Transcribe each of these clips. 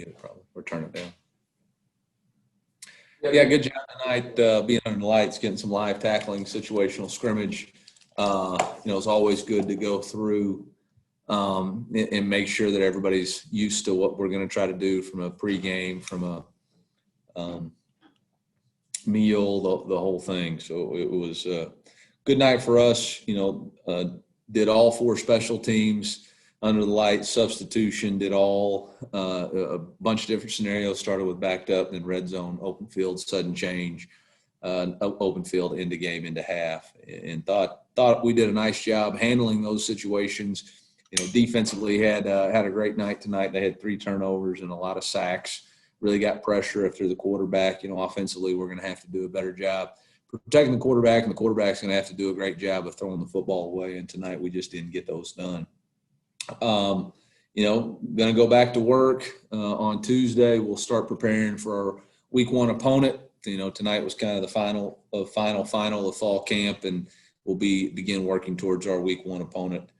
mute it probably or turn it down. Yeah, good job tonight being under the lights, getting some live tackling, situational scrimmage. It's always good to go through and make sure that everybody's used to what we're going to try to do from a pregame, from a meal, the whole thing. So it was a good night for us. Did all 4 special teams under the lights, substitution, did all a bunch of different scenarios. Started with backed up, then red zone, open field, sudden change, open field, into game, into half, and thought we did a nice job handling those situations. Defensively had a great night tonight. They had 3 turnovers and a lot of sacks. Really got pressure after the quarterback. Offensively, we're going to have to do a better job protecting the quarterback, and the quarterback's going to have to do a great job of throwing the football away. And tonight we just didn't get those done. Going to go back to work on Tuesday. We'll start preparing for our week 1 opponent. Tonight was kind of the final of fall camp, and we'll begin working towards our week 1 opponent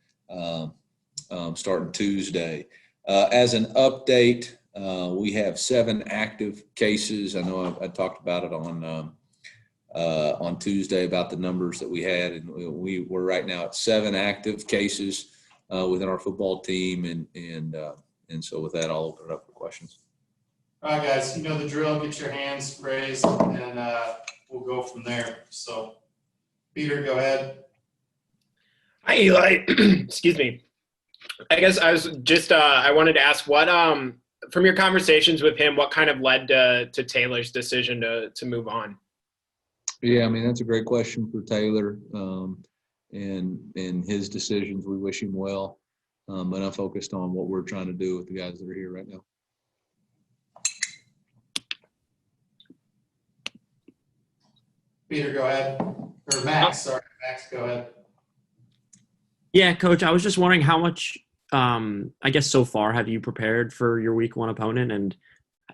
starting Tuesday. As an update, we have 7 active cases. I know I talked about it on Tuesday about the numbers that we had, and we're right now at 7 active cases within our football team, and so with that, I'll open it up for questions. All right, guys, you know the drill. Get your hands raised, and we'll go from there. So, Peter, go ahead. Hi, Eli. Excuse me. I guess I was just I wanted to ask what from your conversations with him, what kind of led to Taylor's decision to move on? Yeah, that's a great question for Taylor, and his decisions. We wish him well, but I'm focused on what we're trying to do with the guys that are here right now. Peter, go ahead. Or Max, sorry. Max, go ahead. Yeah, Coach, I was just wondering how much, I guess so far, have you prepared for your week 1 opponent, and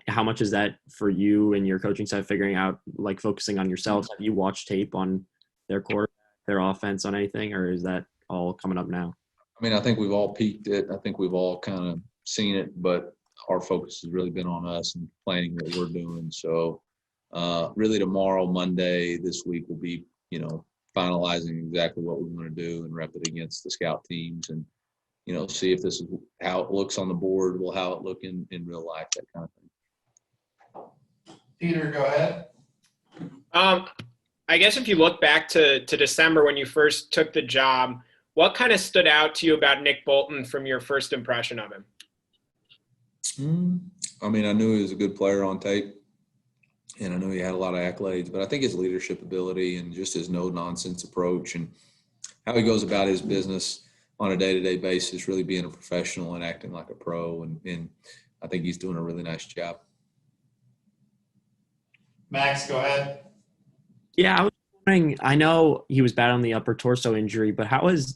how much is that for you and your coaching side, figuring out, like, focusing on yourselves? Have you watched tape on their quarterback, their offense, on anything, or is that all coming up now? I think we've all peeked it. I think we've all kind of seen it, but our focus has really been on us and planning what we're doing. So really tomorrow, Monday, this week will be, finalizing exactly what we want to do and rep it against the scout teams, and, see if this is how it looks on the board, how it look in real life, that kind of thing. Peter, go ahead. I guess if you look back to December when you first took the job, what kind of stood out to you about Nick Bolton from your first impression of him? I knew he was a good player on tape, and I knew he had a lot of accolades, but I think his leadership ability and just his no-nonsense approach and how he goes about his business on a day-to-day basis, really being a professional and acting like a pro, and I think he's doing a really nice job. Max, go ahead. Yeah, I was wondering, I know he was battling the upper torso injury, but how has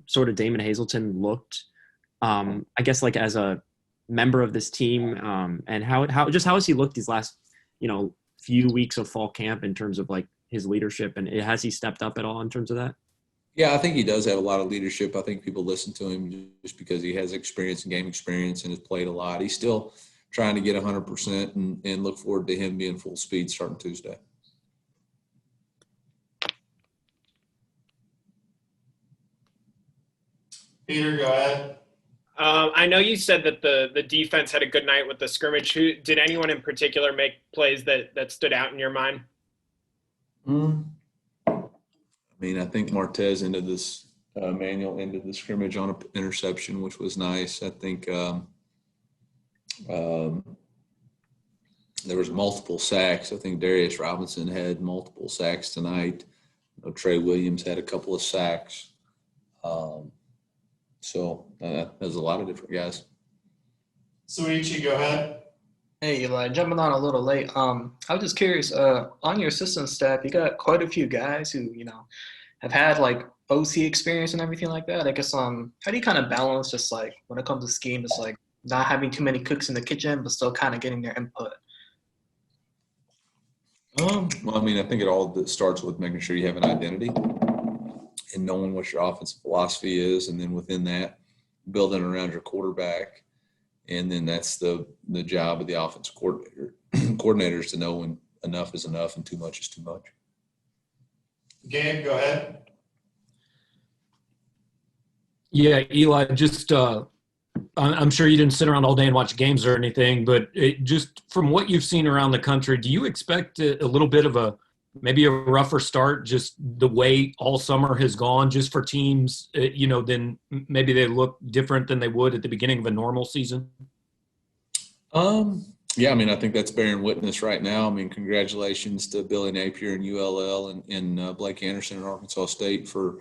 sort of Damon Hazelton looked, I guess, like, as a member of this team, and how has he looked these last, few weeks of fall camp in terms of, like, his leadership, and has he stepped up at all in terms of that? Yeah, I think he does have a lot of leadership. I think people listen to him just because he has experience and game experience and has played a lot. He's still trying to get 100% and look forward to him being full speed starting Tuesday. Peter, go ahead. I know you said that the defense had a good night with the scrimmage. Did anyone in particular make plays that stood out in your mind? I think Martez ended this Manuel ended the scrimmage on an interception, which was nice. I think there was multiple sacks. I think Darius Robinson had multiple sacks tonight. Trey Williams had a couple of sacks. So there's a lot of different guys. Suichi, go ahead. Hey, Eli, jumping on a little late. I was just curious, on your assistant staff, you got quite a few guys who, have had, like, OC experience and everything like that. I guess, how do you kind of balance just, like, when it comes to scheme, just, like, not having too many cooks in the kitchen, but still kind of getting their input? Well, I think it all starts with making sure you have an identity and knowing what your offensive philosophy is, and then within that, building around your quarterback. And then that's the job of the offensive coordinators to know when enough is enough and too much is too much. Gabe, go ahead. Yeah, Eli, just I'm sure you didn't sit around all day and watch games or anything, but just from what you've seen around the country, do you expect a little bit of maybe a rougher start, just the way all summer has gone, just for teams, then maybe they look different than they would at the beginning of a normal season? Yeah, I mean, I think that's bearing witness right now. I mean, congratulations to Billy Napier and ULL and Blake Anderson and Arkansas State for,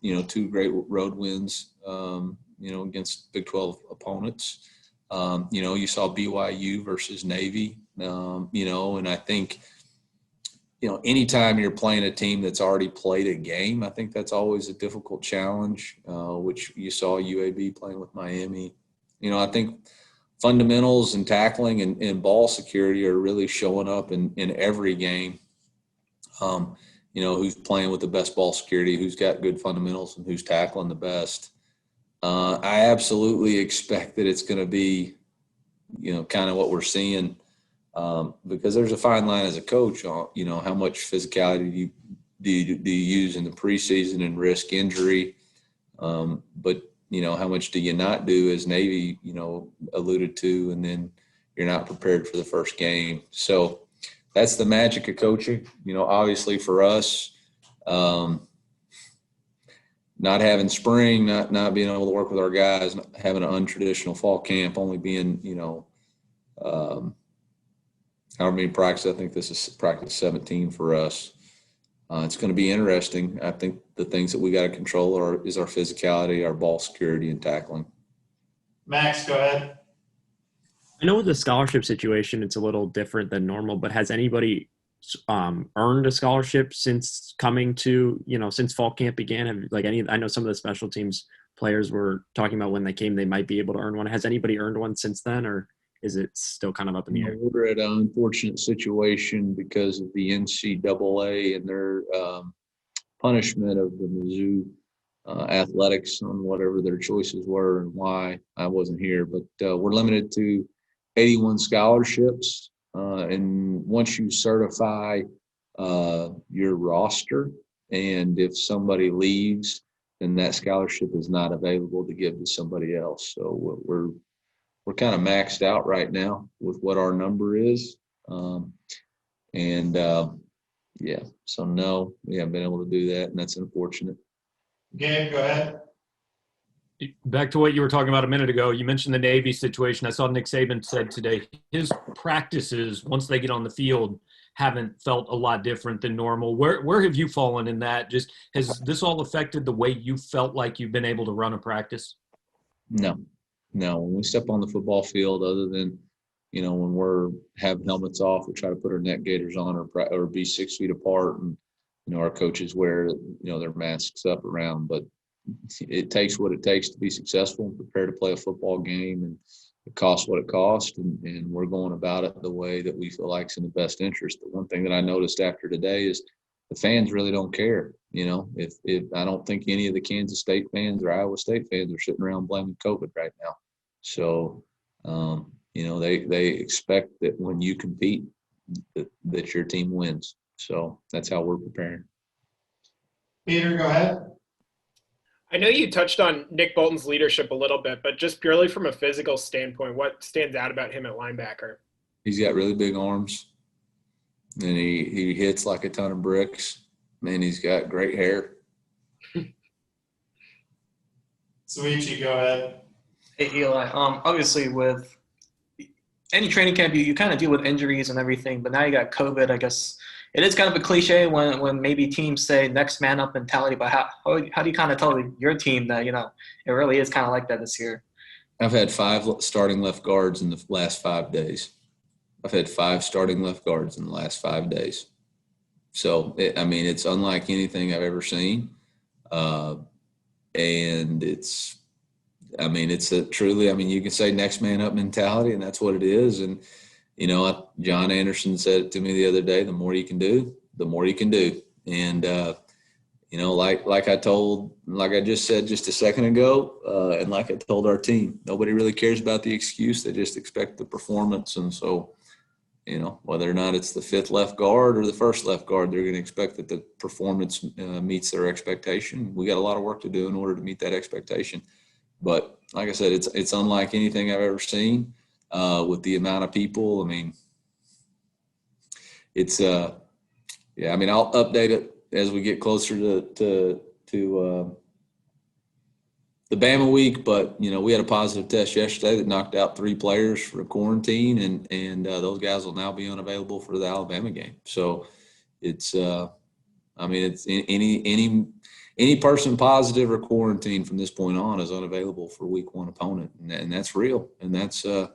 2 great road wins, against Big 12 opponents. You saw BYU versus Navy, and I think, anytime you're playing a team that's already played a game, I think that's always a difficult challenge, which you saw UAB playing with Miami. I think fundamentals and tackling and ball security are really showing up in every game. Who's playing with the best ball security, who's got good fundamentals, and who's tackling the best. I absolutely expect that it's going to be, kind of what we're seeing, because there's a fine line as a coach on, how much physicality do you use in the preseason and risk injury. But how much do you not do, as Navy, alluded to, and then you're not prepared for the first game. So that's the magic of coaching. Obviously for us, not having spring, not being able to work with our guys, not having an untraditional fall camp, only being, however many practices. I think this is practice 17 for us. It's going to be interesting. I think the things that we got to control is our physicality, our ball security, and tackling. Max, go ahead. I know with the scholarship situation, it's a little different than normal, but has anybody earned a scholarship since coming to, since fall camp began? I know some of the special teams players were talking about when they came, they might be able to earn one. Has anybody earned one since then, or is it still kind of up in the air? We're at an unfortunate situation because of the NCAA and their punishment of the Mizzou athletics on whatever their choices were and why. I wasn't here, but we're limited to 81 scholarships. And once you certify your roster, and if somebody leaves, then that scholarship is not available to give to somebody else. So we're kind of maxed out right now with what our number is. So no, we haven't been able to do that, and that's unfortunate. Gabe, go ahead. Back to what you were talking about a minute ago, you mentioned the Navy situation. I saw Nick Saban said today his practices, once they get on the field, haven't felt a lot different than normal. Where have you fallen in that? Just has this all affected the way you felt like you've been able to run a practice? No. When we step on the football field, other than, when we're have helmets off, we try to put our neck gaiters on or be 6 feet apart, and, our coaches wear, their masks up around, but it takes what it takes to be successful and prepare to play a football game, and it costs what it costs, and we're going about it the way that we feel like is in the best interest. The one thing that I noticed after today is the fans really don't care. If I don't think any of the Kansas State fans or Iowa State fans are sitting around blaming COVID right now. So, they expect that when you compete that your team wins. So that's how we're preparing. Peter, go ahead. I know you touched on Nick Bolton's leadership a little bit, but just purely from a physical standpoint, what stands out about him at linebacker? He's got really big arms, and he hits like a ton of bricks. Man, he's got great hair. Suichi, go ahead. Hey, Eli. Obviously, with any training camp, you kind of deal with injuries and everything, but now you got COVID. I guess it is kind of a cliche when maybe teams say next man up mentality, but how do you kind of tell your team that, it really is kind of like that this year? I've had 5 starting left guards in the last 5 days. I've had 5 starting left guards in the last 5 days. So, it's unlike anything I've ever seen. And it's a truly, you can say next man up mentality, and that's what it is. And, John Anderson said it to me the other day, the more you can do, the more you can do. And, like I just said just a second ago, and like I told our team, nobody really cares about the excuse. They just expect the performance. And so, whether or not it's the fifth left guard or the first left guard, they're going to expect that the performance meets their expectation. We got a lot of work to do in order to meet that expectation. But like I said, it's unlike anything I've ever seen with the amount of people. I mean, it's I'll update it as we get closer to the Bama week, but we had a positive test yesterday that knocked out 3 players for quarantine, and those guys will now be unavailable for the Alabama game. So it's it's any person positive or quarantined from this point on is unavailable for week 1 opponent, and that's real, and that's an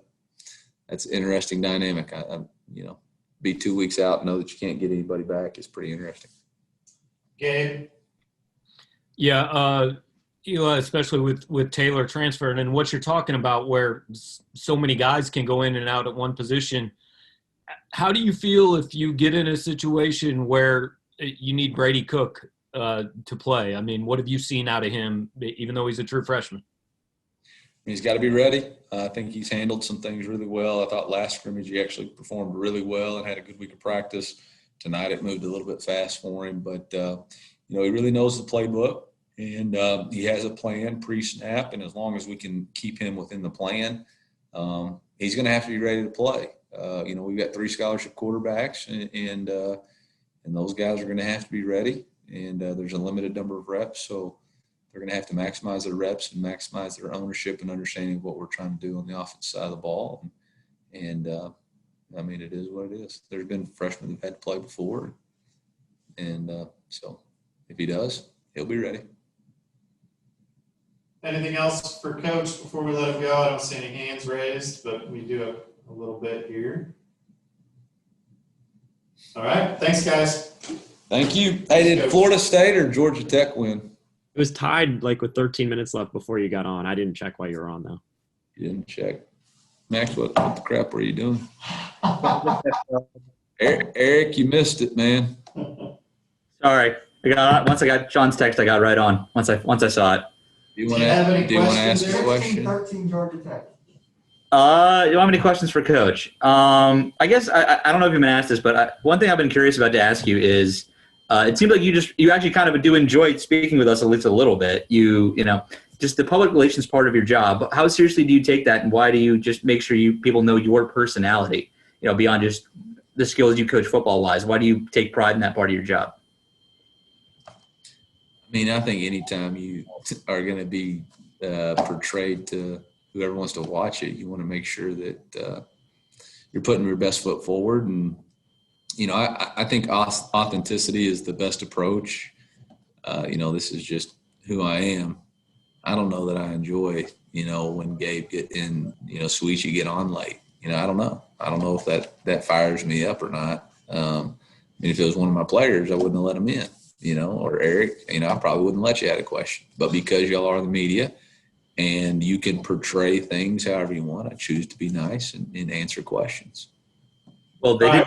interesting dynamic. Be 2 weeks out and know that you can't get anybody back is pretty interesting. Gabe? Yeah, Eli, especially with Taylor transferring and what you're talking about, where so many guys can go in and out at one position. How do you feel if you get in a situation where you need Brady Cook to play? I mean, what have you seen out of him, even though he's a true freshman? He's got to be ready. I think he's handled some things really well. I thought last scrimmage he actually performed really well and had a good week of practice. Tonight it moved a little bit fast for him, but he really knows the playbook, and he has a plan pre-snap. And as long as we can keep him within the plan, he's going to have to be ready to play. We've got 3 scholarship quarterbacks, and those guys are going to have to be ready. And there's a limited number of reps, so they're going to have to maximize their reps and maximize their ownership and understanding of what we're trying to do on the offensive side of the ball. And it is what it is. There's been freshmen who've had to play before. And so if he does, he'll be ready. Anything else for Coach before we let him go? I don't see any hands raised, but we do have a little bit here. All right. Thanks, guys. Thank you. Hey, did Florida State or Georgia Tech win? It was tied with 13 minutes left before you got on. I didn't check while you were on, though. You didn't check. Max, what the crap were you doing? Eric, you missed it, man. Sorry. Once I got Sean's text, I got right on. Once I saw it. Do you want to ask a question? 13 Georgia Tech. Do you have any questions for Coach? I guess I don't know if you've been asked this, but one thing I've been curious about to ask you is, it seems like you actually kind of do enjoy speaking with us at least a little bit. Just the public relations part of your job. How seriously do you take that, and why do you just make sure people know your personality? Beyond just the skills you coach football wise. Why do you take pride in that part of your job? I think anytime you are going to be portrayed to whoever wants to watch it, you want to make sure that you're putting your best foot forward. And, I think authenticity is the best approach. This is just who I am. I don't know that I enjoy, when Gabe get in, Sweet, you get on late. I don't know. I don't know if that fires me up or not. If it was one of my players, I wouldn't have let him in. Or Eric, I probably wouldn't let you ask a question. But because y'all are the media and you can portray things however you want, I choose to be nice and answer questions. Well, All right,